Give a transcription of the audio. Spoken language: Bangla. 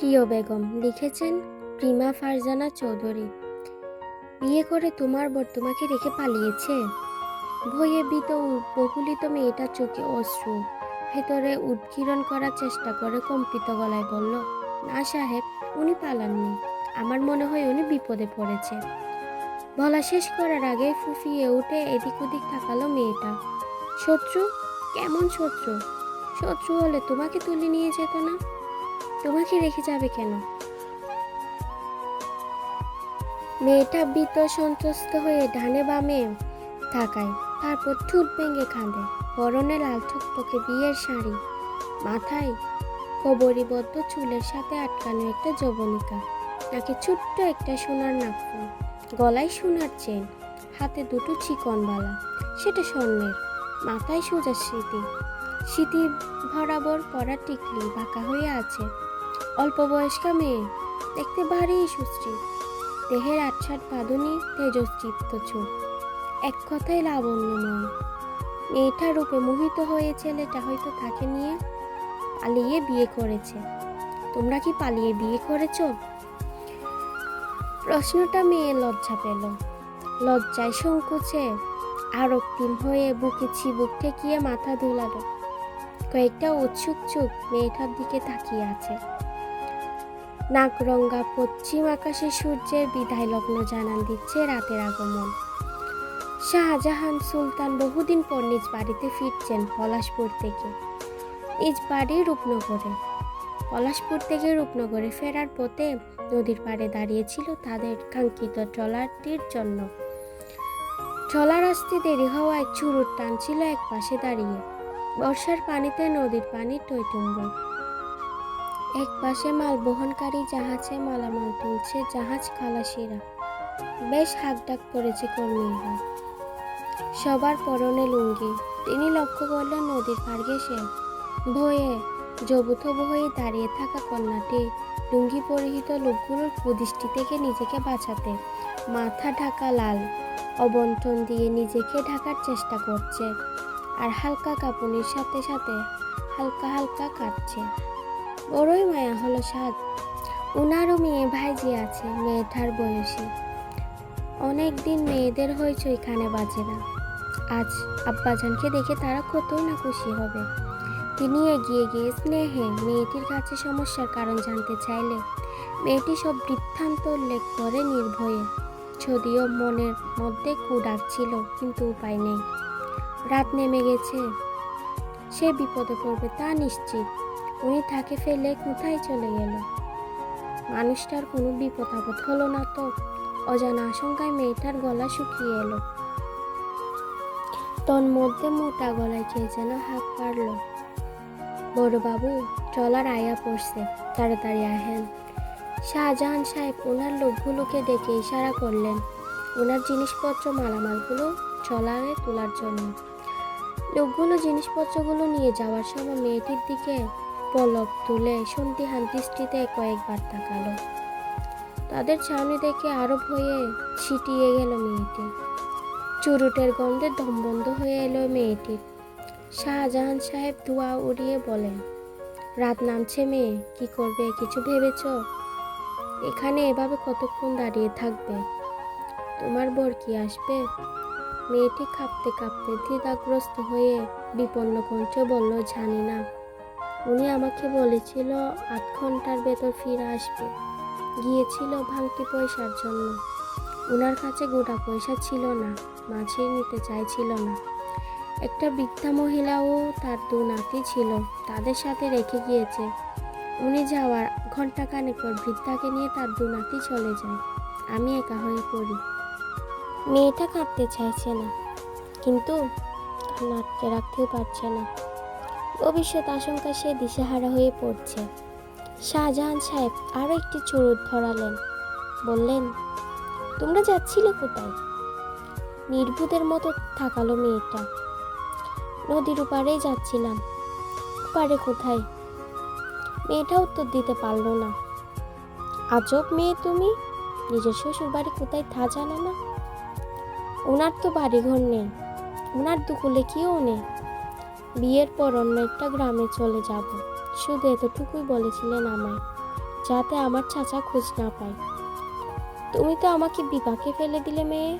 প্রিয় বেগম লিখেছেন প্রিমা ফারজানা চৌধুরী। বিয়ে করে তোমার বর তোমাকে রেখে পালিয়েছে। ভয়ে ভীত বহুলিত মেয়েটার চোখে অশ্রু, ভেতরে উদ্গীরণ করার চেষ্টা করে কম্পিত গলায় বলল, না সাহেব, উনি পালাননি। আমার মনে হয় উনি বিপদে পড়েছে। বলা শেষ করার আগে ফুফিয়ে উঠে এদিক ওদিক তাকালো মেয়েটা। শত্রু? কেমন শত্রু? শত্রু হলে তোমাকে তুলে নিয়ে যেত না? তোমাকে রেখে যাবে কেন? মেয়েটা ভীত সন্ত্রস্ত হয়ে ডানে বামে তাকায়, তারপর ঠোঁট ভেঙে কাঁদে। পরনে লাল টকটকে বিয়ের শাড়ি, মাথায় কবরীবদ্ধ চুলের সাথে আটকানো একটা যবনিকা, নাকে ছোট্ট একটা সোনার নাকফুল, গলায় সোনার চেন, হাতে দুটো চিকন বালা, সেটা স্বর্ণের। মাথায় সোজা স্মৃতি বরাবর পরা টিকলি বাঁকা হয়ে আছে। অল্প বয়স্কা মেয়ে, দেখতে ভারী সুশ্রী, দেহের আচ্ছাদ বাঁধুনি, তেজস্দীপ্ত চোখ, এক কথায় লাবণ্যময়। মেয়েটার রূপে মোহিত হয়ে ছেলেটা হয়তো তাকে নিয়ে পালিয়ে বিয়ে করেছে। তোমরা কি পালিয়ে বিয়ে করেছ? প্রশ্নটা মেয়ে লজ্জা পেল। লজ্জায় সংকোচে আরক্তিম হয়ে বুকে চিবুক ঠেকিয়ে মাথা দুলালো। কয়েকটা উৎসুক চোখ মেয়েটার দিকে তাকিয়ে আছে। নাকরঙ্গা পশ্চিম আকাশে সূর্যের বিদায় লগ্ন জানান দিচ্ছে রাতের আগমন। শাহজাহান সুলতান বহুদিন পর নিজ বাড়িতে ফিরছেন পলাশপুর থেকে। নিজ বাড়ি রূপনগরে। পলাশপুর থেকে রূপনগরে ফেরার পথে নদীর পাড়ে দাঁড়িয়েছিল তাদের কাঙ্ক্ষিত ট্রলারটির জন্য। ট্রলার আসতে দেরি হওয়ায় চুরুট টানছিল এক পাশে দাঁড়িয়ে। বর্ষার পানিতে নদীর পানি টইটুম্বর। এক পাশে মাল বহনকারী জাহাজে মালামাল তুলছে জাহাজ খালাসিরা। বেশ হাঁকডাক পড়েছে কর্মীরা, সবার পরনে লুঙ্গি। তিনি লক্ষ্য করলেন নদীর পাড় ঘেঁষে ভয়ে জবুথব হয়ে দাঁড়িয়ে থাকা কন্যাটি লুঙ্গি পরিহিত লোকগুলোর কুদৃষ্টি থেকে নিজেকে বাঁচাতে মাথা ঢাকা লাল অবন্টন দিয়ে নিজেকে ঢাকার চেষ্টা করছে, আর হালকা কাঁপুনির সাথে সাথে হালকা হালকা কাঁদছে। বড়ই মায়া হলো সাদ। উনারও মেয়ে ভাইজি আছে, মেয়েটার বয়সী। অনেকদিন মেয়েদের হইচই কানে বাজে না। আজ আব্বাজানকে দেখে তারা কতই না খুশি হবে। তিনি এগিয়ে গিয়ে স্নেহে মেয়েটির কাছে সমস্যার কারণ জানতে চাইলে মেয়েটি সব বৃত্তান্ত উল্লেখ করে নির্ভয়ে। যদিও মনের মধ্যে কুডাক ছিল, কিন্তু উপায় নেই। রাত নেমে গেছে, সে বিপদে পড়বে তা নিশ্চিত। উনি তাকে ফেলে কোথায় চলে গেল? মানুষটার কোনো বিপদ আপদ হলো না তো? অজানা আশঙ্কায় মেয়েটার গলা শুকিয়ে এলো। তন্মধ্যে মোটা গলায় কে যেন হাঁক পারল, বড়বাবু, ট্রলার আয়া পড়ছে, তাড়াতাড়ি আহেন। শাহজাহান সাহেব ওনার লোকগুলোকে ডেকে ইশারা করলেন ওনার জিনিসপত্র মালামালগুলো ট্রলারে তোলার জন্য। লোকগুলো জিনিসপত্রগুলো নিয়ে যাওয়ার সময় মেয়েটির দিকে পলক তুলে সন্দিহান দৃষ্টিতে কয়েকবার তাকালো। তাদের ছাউনি দেখে আরো ভয়ে ছিটিয়ে গেল মেয়েটি। চুরুটের গন্ধে দম বন্ধ হয়ে এলো মেয়েটির। শাহজাহান সাহেব ধোঁয়া উড়িয়ে বলেন, রাত নামছে মেয়ে, কি করবে কিছু ভেবেছ? এখানে এভাবে কতক্ষণ দাঁড়িয়ে থাকবে? তোমার বর কি আসবে? মেয়েটি কাঁপতে কাঁপতে দ্বিধাগ্রস্ত হয়ে বিপন্ন কণ্ঠে বলল, জানি না। উনি আমাকে বলেছিল 8 ঘন্টার ভেতর ফিরে আসবে। গিয়েছিল ভাঙতি পয়সার জন্য। ওনার কাছে গোটা পয়সা ছিল না, মাঝে নিতে চাইছিল না। একটা বৃদ্ধা মহিলাও তার 2 নাতি ছিল, তাদের সাথে রেখে গিয়েছে। উনি যাওয়ার ঘণ্টাখানেক পর বৃদ্ধাকে নিয়ে তার 2 নাতি চলে যায়। আমি একা হয়ে পড়ি। মেয়েটা কাঁদতে চাইছে না, কিন্তু কান্না আটকে রাখতেও পারছে না। ভবিষ্যৎ আশঙ্কায় সে দিশেহারা হয়ে পড়ছে। শাহজাহান সাহেব আরও একটি চুরুট ধরালেন, বললেন, তোমরা যাচ্ছিলে কোথায়? নির্বুদের মতো থাকালো মেয়েটা। নদীর ওপারেই যাচ্ছিলাম। ওপারে কোথায়? মেয়েটা উত্তর দিতে পারল না। আজব মেয়ে তুমি, নিজের শ্বশুর বাড়ি কোথায় তা জানো না? ওনার তো বাড়িঘর নেই, ওনার দুকুলে কেউ নেই। বিয়ের পর অন্য একটা গ্রামে চলে যাব, শুধু এতটুকুই বলেছিলেন আমায়। যাতে আমার চাচা খোঁজ না পায়। তুমি তো আমাকে বিপাকে ফেলে দিলে মেয়ে।